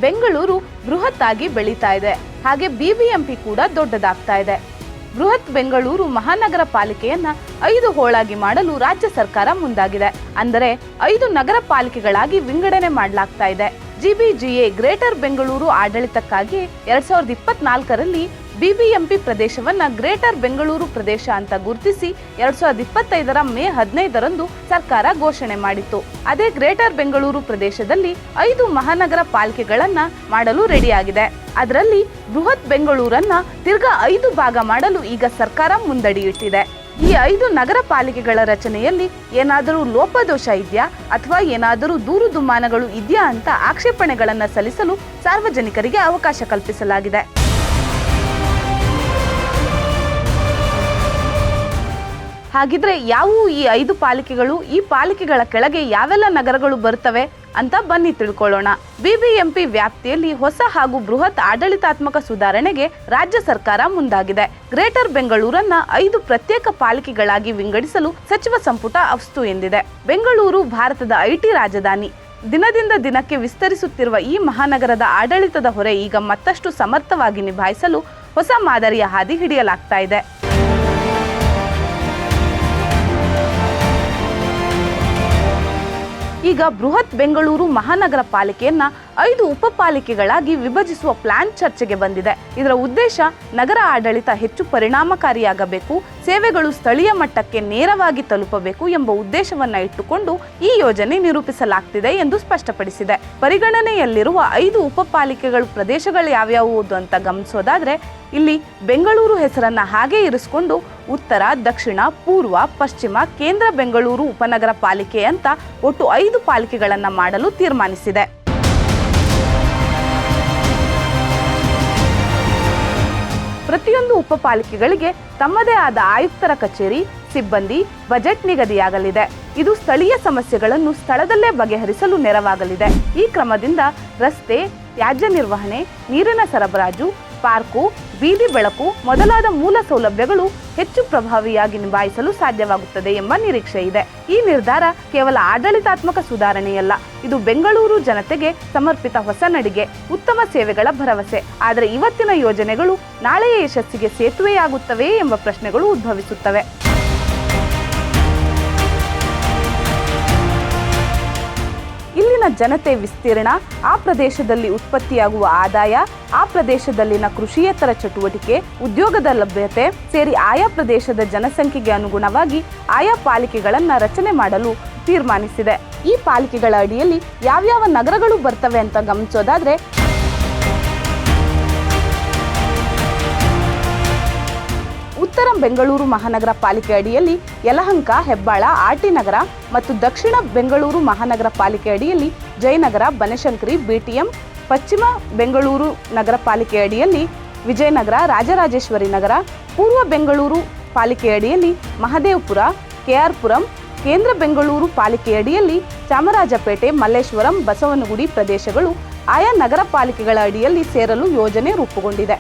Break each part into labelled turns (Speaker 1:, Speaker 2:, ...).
Speaker 1: ಬೆಂಗಳೂರು ಬೃಹತ್ ಆಗಿ ಬೆಳೀತಾ ಇದೆ. ಹಾಗೆ ಬಿಬಿಎಂಪಿ ಕೂಡ ದೊಡ್ಡದಾಗ್ತಾ ಇದೆ. ಬೃಹತ್ ಬೆಂಗಳೂರು ಮಹಾನಗರ ಪಾಲಿಕೆಯನ್ನ 5 ಹೋಳಾಗಿ ಮಾಡಲು ರಾಜ್ಯ ಸರ್ಕಾರ ಮುಂದಾಗಿದೆ. ಅಂದರೆ 5 ನಗರ ಪಾಲಿಕೆಗಳಾಗಿ ವಿಂಗಡಣೆ ಮಾಡಲಾಗ್ತಾ ಇದೆ. ಜಿಬಿಜಿಎ ಗ್ರೇಟರ್ ಬೆಂಗಳೂರು ಆಡಳಿತಕ್ಕಾಗಿ 2024ರಲ್ಲಿ ಬಿಬಿಎಂಪಿ ಪ್ರದೇಶವನ್ನ ಗ್ರೇಟರ್ ಬೆಂಗಳೂರು ಪ್ರದೇಶ ಅಂತ ಗುರುತಿಸಿ 2025ರ ಮೇ 15ರಂದು ಸರ್ಕಾರ ಘೋಷಣೆ ಮಾಡಿತ್ತು. ಅದೇ ಗ್ರೇಟರ್ ಬೆಂಗಳೂರು ಪ್ರದೇಶದಲ್ಲಿ 5 ಮಹಾನಗರ ಪಾಲಿಕೆಗಳನ್ನ ಮಾಡಲು ರೆಡಿಯಾಗಿದೆ. ಅದರಲ್ಲಿ ಬೃಹತ್ ಬೆಂಗಳೂರನ್ನ ತಿರ್ಗಾ 5 ಭಾಗ ಮಾಡಲು ಈಗ ಸರ್ಕಾರ ಮುಂದಡಿಯಿಟ್ಟಿದೆ. ಈ 5 ನಗರ ಪಾಲಿಕೆಗಳ ರಚನೆಯಲ್ಲಿ ಏನಾದರೂ ಲೋಪದೋಷ ಇದೆಯಾ ಅಥವಾ ಏನಾದರೂ ದೂರು ದುಮ್ಮಾನಗಳು ಇದೆಯಾ ಅಂತ ಆಕ್ಷೇಪಣೆಗಳನ್ನು ಸಲ್ಲಿಸಲು ಸಾರ್ವಜನಿಕರಿಗೆ ಅವಕಾಶ ಕಲ್ಪಿಸಲಾಗಿದೆ. ಹಾಗಿದ್ರೆ ಯಾವುವು ಈ 5 ಪಾಲಿಕೆಗಳು, ಈ ಪಾಲಿಕೆಗಳ ಕೆಳಗೆ ಯಾವೆಲ್ಲ ನಗರಗಳು ಬರುತ್ತವೆ ಅಂತ ಬನ್ನಿ ತಿಳ್ಕೊಳ್ಳೋಣ. ಬಿಬಿಎಂಪಿ ವ್ಯಾಪ್ತಿಯಲ್ಲಿ ಹೊಸ ಹಾಗೂ ಬೃಹತ್ ಆಡಳಿತಾತ್ಮಕ ಸುಧಾರಣೆಗೆ ರಾಜ್ಯ ಸರ್ಕಾರ ಮುಂದಾಗಿದೆ. ಗ್ರೇಟರ್ ಬೆಂಗಳೂರನ್ನ 5 ಪ್ರತ್ಯೇಕ ಪಾಲಿಕೆಗಳಾಗಿ ವಿಂಗಡಿಸಲು ಸಚಿವ ಸಂಪುಟ ಅಫ್ತು ಎಂದಿದೆ. ಬೆಂಗಳೂರು ಭಾರತದ ಐಟಿ ರಾಜಧಾನಿ. ದಿನದಿಂದ ದಿನಕ್ಕೆ ವಿಸ್ತರಿಸುತ್ತಿರುವ ಈ ಮಹಾನಗರದ ಆಡಳಿತದ ಹೊರೆ ಈಗ ಮತ್ತಷ್ಟು ಸಮರ್ಥವಾಗಿ ನಿಭಾಯಿಸಲು ಹೊಸ ಮಾದರಿಯ ಹಾದಿ ಹಿಡಿಯಲಾಗ್ತಾ ಇದೆ. ಈಗ ಬೃಹತ್ ಬೆಂಗಳೂರು ಮಹಾನಗರ ಪಾಲಿಕೆಯನ್ನ 5 ಉಪಪಾಲಿಕೆಗಳಾಗಿ ವಿಭಜಿಸುವ ಪ್ಲಾನ್ ಚರ್ಚೆಗೆ ಬಂದಿದೆ. ಇದರ ಉದ್ದೇಶ ನಗರ ಆಡಳಿತ ಹೆಚ್ಚು ಪರಿಣಾಮಕಾರಿಯಾಗಬೇಕು, ಸೇವೆಗಳು ಸ್ಥಳೀಯ ಮಟ್ಟಕ್ಕೆ ನೇರವಾಗಿ ತಲುಪಬೇಕು ಎಂಬ ಉದ್ದೇಶವನ್ನ ಇಟ್ಟುಕೊಂಡು ಈ ಯೋಜನೆ ನಿರೂಪಿಸಲಾಗ್ತಿದೆ ಎಂದು ಸ್ಪಷ್ಟಪಡಿಸಿದೆ. ಪರಿಗಣನೆಯಲ್ಲಿರುವ 5 ಉಪಪಾಲಿಕೆಗಳು ಪ್ರದೇಶಗಳು ಯಾವ್ಯಾವು ಅಂತ ಗಮನಿಸೋದಾದ್ರೆ ಇಲ್ಲಿ ಬೆಂಗಳೂರು ಹೆಸರನ್ನ ಹಾಗೆ ಇರಿಸಿಕೊಂಡು ಉತ್ತರ, ದಕ್ಷಿಣ, ಪೂರ್ವ, ಪಶ್ಚಿಮ, ಕೇಂದ್ರ ಬೆಂಗಳೂರು ಉಪನಗರ ಪಾಲಿಕೆ ಅಂತ ಒಟ್ಟು 5 ಪಾಲಿಕೆಗಳನ್ನ ಮಾಡಲು ತೀರ್ಮಾನಿಸಿದೆ. ಪ್ರತಿಯೊಂದು ಉಪಪಾಲಿಕೆಗಳಿಗೆ ತಮ್ಮದೇ ಆದ ಆಯುಕ್ತರ ಕಚೇರಿ, ಸಿಬ್ಬಂದಿ, ಬಜೆಟ್ ನಿಗದಿಯಾಗಲಿದೆ. ಇದು ಸ್ಥಳೀಯ ಸಮಸ್ಯೆಗಳನ್ನು ಸ್ಥಳದಲ್ಲೇ ಬಗೆಹರಿಸಲು ನೆರವಾಗಲಿದೆ. ಈ ಕ್ರಮದಿಂದ ರಸ್ತೆ, ತ್ಯಾಜ್ಯ ನಿರ್ವಹಣೆ, ನೀರಿನ ಸರಬರಾಜು, ಪಾರ್ಕು, ಬೀದಿ ಬೆಳಕು ಮೊದಲಾದ ಮೂಲ ಸೌಲಭ್ಯಗಳು ಹೆಚ್ಚು ಪ್ರಭಾವಿಯಾಗಿ ನಿಭಾಯಿಸಲು ಸಾಧ್ಯವಾಗುತ್ತದೆ ಎಂಬ ನಿರೀಕ್ಷೆ ಇದೆ. ಈ ನಿರ್ಧಾರ ಕೇವಲ ಆಡಳಿತಾತ್ಮಕ ಸುಧಾರಣೆಯಲ್ಲ, ಇದು ಬೆಂಗಳೂರು ಜನತೆಗೆ ಸಮರ್ಪಿತ ಹೊಸ ನಡಿಗೆ, ಉತ್ತಮ ಸೇವೆಗಳ ಭರವಸೆ. ಆದರೆ ಇವತ್ತಿನ ಯೋಜನೆಗಳು ನಾಳೆಯ ಯಶಸ್ಸಿಗೆ ಸೇತುವೆಯಾಗುತ್ತವೆ ಎಂಬ ಪ್ರಶ್ನೆಗಳು ಉದ್ಭವಿಸುತ್ತವೆ. ಇಲ್ಲಿನ ಜನತೆ ವಿಸ್ತೀರ್ಣ, ಆ ಪ್ರದೇಶದಲ್ಲಿ ಉತ್ಪತ್ತಿಯಾಗುವ ಆದಾಯ, ಆ ಪ್ರದೇಶದಲ್ಲಿನ ಕೃಷಿಯೇತರ ಚಟುವಟಿಕೆ, ಉದ್ಯೋಗದ ಲಭ್ಯತೆ ಸೇರಿ ಆಯಾ ಪ್ರದೇಶದ ಜನಸಂಖ್ಯೆಗೆ ಅನುಗುಣವಾಗಿ ಆಯಾ ಪಾಲಿಕೆಗಳನ್ನು ರಚನೆ ಮಾಡಲು ತೀರ್ಮಾನಿಸಿದೆ. ಈ ಪಾಲಿಕೆಗಳ ಅಡಿಯಲ್ಲಿ ಯಾವ್ಯಾವ ನಗರಗಳು ಬರ್ತವೆ ಅಂತ ಗಮನಿಸೋದಾದ್ರೆ ಉತ್ತರ ಬೆಂಗಳೂರು ಮಹಾನಗರ ಪಾಲಿಕೆ ಅಡಿಯಲ್ಲಿ ಯಲಹಂಕ, ಹೆಬ್ಬಾಳ, ಆರ್ಟಿ ನಗರ ಮತ್ತು ದಕ್ಷಿಣ ಬೆಂಗಳೂರು ಮಹಾನಗರ ಪಾಲಿಕೆ ಅಡಿಯಲ್ಲಿ ಜಯನಗರ, ಬನಶಂಕರಿ, ಬಿಟಿಎಂ, ಪಶ್ಚಿಮ ಬೆಂಗಳೂರು ನಗರ ಪಾಲಿಕೆ ಅಡಿಯಲ್ಲಿ ವಿಜಯನಗರ, ರಾಜರಾಜೇಶ್ವರಿ ನಗರ, ಪೂರ್ವ ಬೆಂಗಳೂರು ಪಾಲಿಕೆ ಅಡಿಯಲ್ಲಿ ಮಹದೇವಪುರ, ಕೆಆರ್ ಪುರಂ, ಕೇಂದ್ರ ಬೆಂಗಳೂರು ಪಾಲಿಕೆ ಅಡಿಯಲ್ಲಿ ಚಾಮರಾಜಪೇಟೆ, ಮಲ್ಲೇಶ್ವರಂ, ಬಸವನಗುಡಿ ಪ್ರದೇಶಗಳು ಆಯಾ ನಗರ ಪಾಲಿಕೆಗಳ ಅಡಿಯಲ್ಲಿ ಸೇರಲು ಯೋಜನೆ ರೂಪುಗೊಂಡಿದೆ.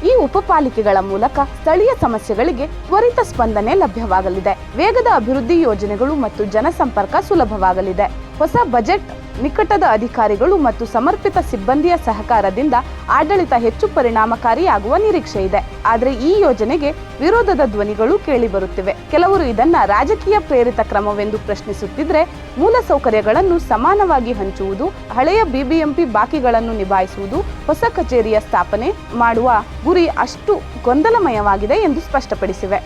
Speaker 1: ಈ ಉಪಪಾಲಿಕೆಗಳ ಮೂಲಕ ಸ್ಥಳೀಯ ಸಮಸ್ಯೆಗಳಿಗೆ ತ್ವರಿತ ಸ್ಪಂದನೆ ಲಭ್ಯವಾಗಲಿದೆ. ವೇಗದ ಅಭಿವೃದ್ಧಿ ಯೋಜನೆಗಳು ಮತ್ತು ಜನಸಂಪರ್ಕ ಸುಲಭವಾಗಲಿದೆ. ಹೊಸ ಬಜೆಟ್, ನಿಕಟದ ಅಧಿಕಾರಿಗಳು ಮತ್ತು ಸಮರ್ಪಿತ ಸಿಬ್ಬಂದಿಯ ಸಹಕಾರದಿಂದ ಆಡಳಿತ ಹೆಚ್ಚು ಪರಿಣಾಮಕಾರಿಯಾಗುವ ನಿರೀಕ್ಷೆ ಇದೆ. ಆದರೆ ಈ ಯೋಜನೆಗೆ ವಿರೋಧದ ಧ್ವನಿಗಳು ಕೇಳಿಬರುತ್ತಿವೆ. ಕೆಲವರು ಇದನ್ನ ರಾಜಕೀಯ ಪ್ರೇರಿತ ಕ್ರಮವೆಂದು ಪ್ರಶ್ನಿಸುತ್ತಿದ್ರೆ, ಮೂಲ ಸೌಕರ್ಯಗಳನ್ನು ಸಮಾನವಾಗಿ ಹಂಚುವುದು, ಹಳೆಯ ಬಿಬಿಎಂಪಿ ಬಾಕಿಗಳನ್ನು ನಿಭಾಯಿಸುವುದು, ಹೊಸ ಕಚೇರಿಯ ಸ್ಥಾಪನೆ ಮಾಡುವ ಗುರಿ ಅಷ್ಟು ಗೊಂದಲಮಯವಾಗಿದೆ ಎಂದು ಸ್ಪಷ್ಟಪಡಿಸಿವೆ.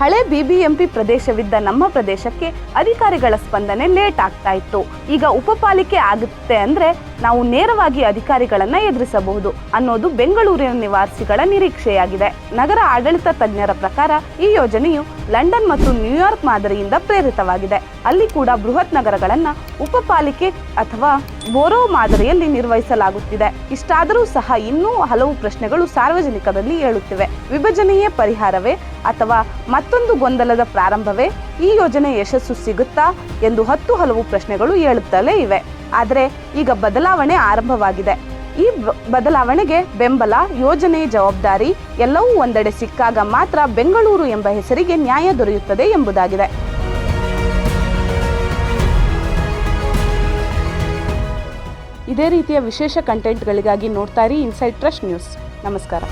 Speaker 1: ಹಳೆ ಬಿಬಿಎಂಪಿ ಪ್ರದೇಶವಿದ್ದ ನಮ್ಮ ಪ್ರದೇಶಕ್ಕೆ ಅಧಿಕಾರಿಗಳ ಸ್ಪಂದನೆ ಲೇಟ್ ಆಗ್ತಾ ಇತ್ತು. ಈಗ ಉಪಪಾಲಿಕೆ ಆಗುತ್ತೆ ಅಂದ್ರೆ ನಾವು ನೇರವಾಗಿ ಅಧಿಕಾರಿಗಳನ್ನ ಎದುರಿಸಬಹುದು ಅನ್ನೋದು ಬೆಂಗಳೂರಿನ ನಿವಾಸಿಗಳ ನಿರೀಕ್ಷೆಯಾಗಿದೆ. ನಗರ ಆಡಳಿತ ತಜ್ಞರ ಪ್ರಕಾರ ಈ ಯೋಜನೆಯು ಲಂಡನ್ ಮತ್ತು ನ್ಯೂಯಾರ್ಕ್ ಮಾದರಿಯಿಂದ ಪ್ರೇರಿತವಾಗಿದೆ. ಅಲ್ಲಿ ಕೂಡ ಬೃಹತ್ ನಗರಗಳನ್ನ ಉಪಪಾಲಿಕೆ ಅಥವಾ ಬೋರೋ ಮಾದರಿಯಲ್ಲಿ ನಿರ್ವಹಿಸಲಾಗುತ್ತಿದೆ. ಇಷ್ಟಾದರೂ ಸಹ ಇನ್ನೂ ಹಲವು ಪ್ರಶ್ನೆಗಳು ಸಾರ್ವಜನಿಕರಲ್ಲಿ ಏಳುತ್ತಿವೆ. ವಿಭಜನೆಯೇ ಪರಿಹಾರವೇ ಅಥವಾ ಮತ್ತೊಂದು ಗೊಂದಲದ ಪ್ರಾರಂಭವೇ? ಈ ಯೋಜನೆ ಯಶಸ್ಸು ಸಿಗುತ್ತಾ ಎಂದು ಹಲವು ಪ್ರಶ್ನೆಗಳು ಏಳುತ್ತಲೇ ಇವೆ. ಆದರೆ ಈಗ ಬದಲಾವಣೆ ಆರಂಭವಾಗಿದೆ. ಈ ಬದಲಾವಣೆಗೆ ಬೆಂಬಲ, ಯೋಜನೆ, ಜವಾಬ್ದಾರಿ ಎಲ್ಲವೂ ಒಂದೆಡೆ ಸಿಕ್ಕಾಗ ಮಾತ್ರ ಬೆಂಗಳೂರು ಎಂಬ ಹೆಸರಿಗೆ ನ್ಯಾಯ ದೊರೆಯುತ್ತದೆ ಎಂಬುದಾಗಿದೆ. ಇದೇ ರೀತಿಯ ವಿಶೇಷ ಕಂಟೆಂಟ್ಗಳಿಗಾಗಿ ನೋಡ್ತಾ ಇರಿ ಇನ್ಸೈಡ್ ಟ್ರಸ್ಟ್ ನ್ಯೂಸ್. ನಮಸ್ಕಾರ.